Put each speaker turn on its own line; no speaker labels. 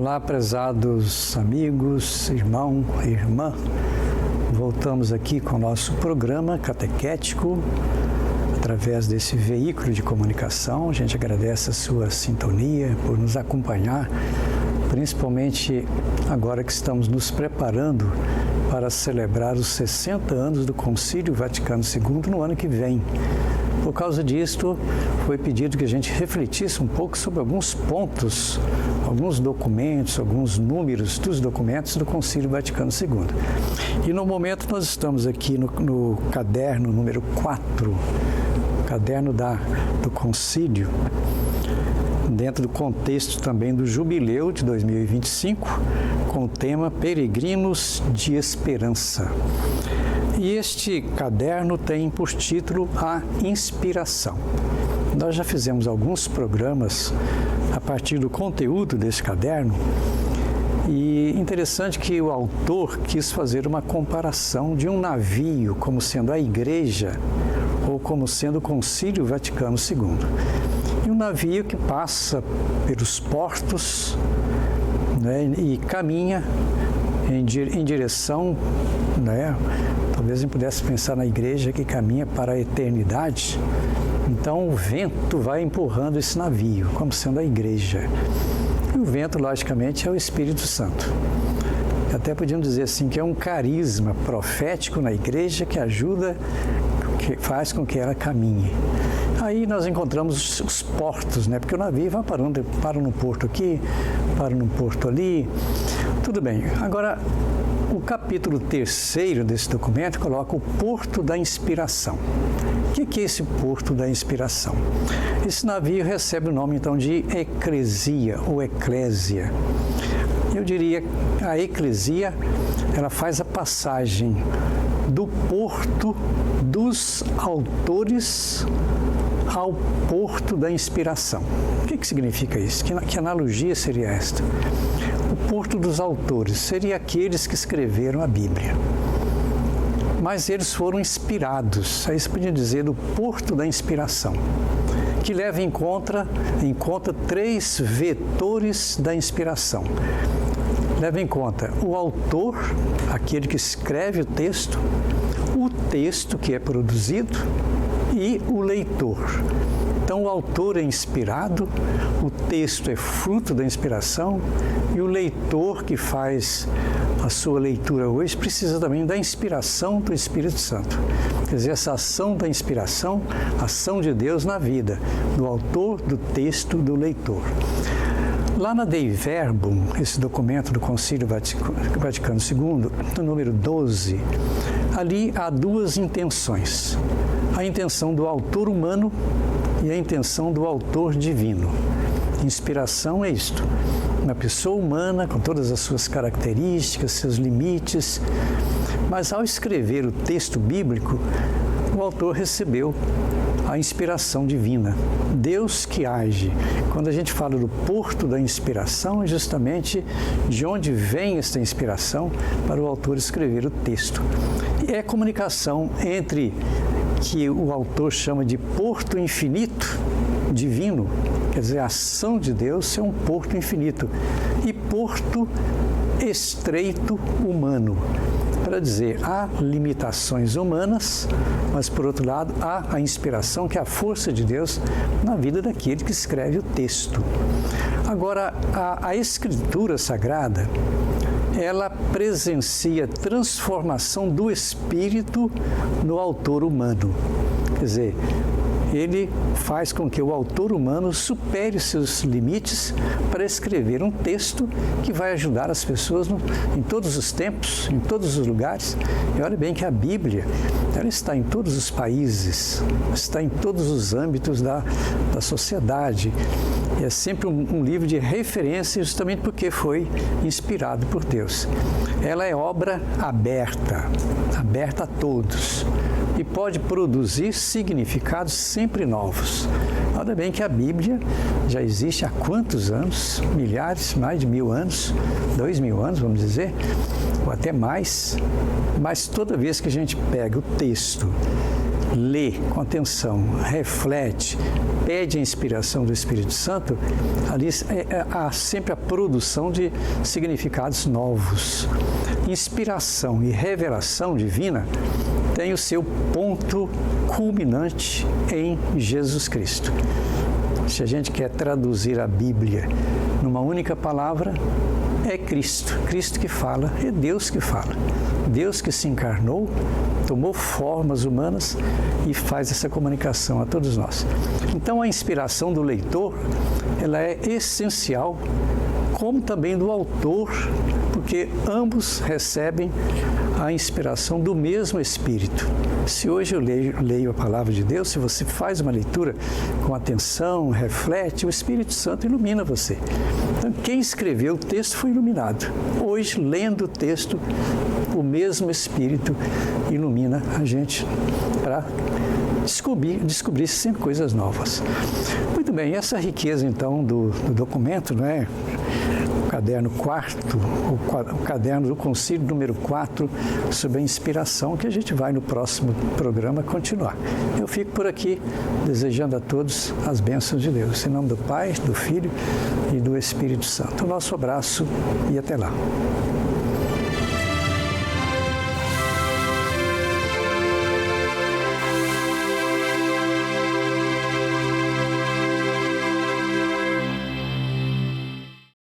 Olá, prezados amigos, irmão e irmã. Voltamos aqui com o nosso programa catequético através desse veículo de comunicação. A gente agradece a sua sintonia por nos acompanhar, principalmente agora que estamos nos preparando para celebrar os 60 anos do Concílio Vaticano II no ano que vem. Por causa disto, foi pedido que a gente refletisse um pouco sobre alguns pontos, alguns documentos, alguns números dos documentos do Concílio Vaticano II. E no momento nós estamos aqui no caderno número 4, caderno do Concílio, dentro do contexto também do Jubileu de 2025, com o tema Peregrinos de Esperança. E este caderno tem por título A Inspiração. Nós já fizemos alguns programas a partir do conteúdo desse caderno e interessante que o autor quis fazer uma comparação de um navio como sendo a Igreja ou como sendo o Concílio Vaticano II. E um navio que passa pelos portos, né, e caminha em direção, né, talvez a gente pudesse pensar na igreja que caminha para a eternidade. Então o vento vai empurrando esse navio, como sendo a igreja. E o vento, logicamente, é o Espírito Santo. Até podíamos dizer assim que é um carisma profético na igreja que ajuda, que faz com que ela caminhe. Aí nós encontramos os portos, né? Porque o navio vai parando, para num porto aqui, para num porto ali. Tudo bem. Agora, o capítulo 3º desse documento coloca o Porto da Inspiração. O que é esse Porto da Inspiração? Esse navio recebe o nome, então, de Eclesia ou Eclésia. Eu diria que a Eclesia, ela faz a passagem do Porto dos Autores ao Porto da Inspiração. O que significa isso? Que analogia seria esta? O Porto dos Autores seria aqueles que escreveram a Bíblia. Mas eles foram inspirados, aí se podia dizer do Porto da Inspiração, que leva em conta 3 vetores da inspiração. Leva em conta o autor, aquele que escreve o texto que é produzido, e o leitor. Então, o autor é inspirado, o texto é fruto da inspiração e o leitor que faz a sua leitura hoje precisa também da inspiração do Espírito Santo. Quer dizer, essa ação da inspiração, ação de Deus na vida do autor, do texto, do leitor. Lá na Dei Verbum, esse documento do Concílio Vaticano II, no número 12, ali há 2 intenções. A intenção do autor humano e a intenção do autor divino. Inspiração é isto, uma pessoa humana com todas as suas características, seus limites, mas ao escrever o texto bíblico, o autor recebeu a inspiração divina, Deus que age. Quando a gente fala do Porto da Inspiração, é justamente de onde vem esta inspiração para o autor escrever o texto. E é a comunicação entre que o autor chama de porto infinito divino, quer dizer, a ação de Deus é um porto infinito, e porto estreito humano. Para dizer, há limitações humanas, mas por outro lado, há a inspiração, que é a força de Deus na vida daquele que escreve o texto. Agora, a Escritura Sagrada, ela presencia a transformação do espírito no autor humano. Quer dizer, ele faz com que o autor humano supere seus limites para escrever um texto que vai ajudar as pessoas em todos os tempos, em todos os lugares. E olha bem que a Bíblia, ela está em todos os países, está em todos os âmbitos da sociedade. E é sempre um livro de referência, justamente porque foi inspirado por Deus. Ela é obra aberta a todos, e pode produzir significados sempre novos. Olha bem que a Bíblia já existe há quantos anos? Milhares, mais de 1000 anos, 2000 anos, vamos dizer, ou até mais. Mas toda vez que a gente pega o texto lê com atenção, reflete, pede a inspiração do Espírito Santo, ali há sempre a produção de significados novos. Inspiração e revelação divina tem o seu ponto culminante em Jesus Cristo. Se a gente quer traduzir a Bíblia numa única palavra, é Cristo. Cristo que fala, é Deus que fala. Deus que se encarnou, tomou formas humanas e faz essa comunicação a todos nós. Então, a inspiração do leitor, ela é essencial, como também do autor, porque ambos recebem a inspiração do mesmo Espírito. Se hoje eu leio a Palavra de Deus, se você faz uma leitura com atenção, reflete, o Espírito Santo ilumina você. Então, quem escreveu o texto foi iluminado. Hoje, lendo o texto, o mesmo Espírito ilumina a gente para descobrir sempre coisas novas. Muito bem, essa riqueza então do documento, não é? O caderno 4, o caderno do Concílio número 4, sobre a inspiração, que a gente vai no próximo programa continuar. Eu fico por aqui desejando a todos as bênçãos de Deus. Em nome do Pai, do Filho e do Espírito Santo. O nosso abraço e até lá.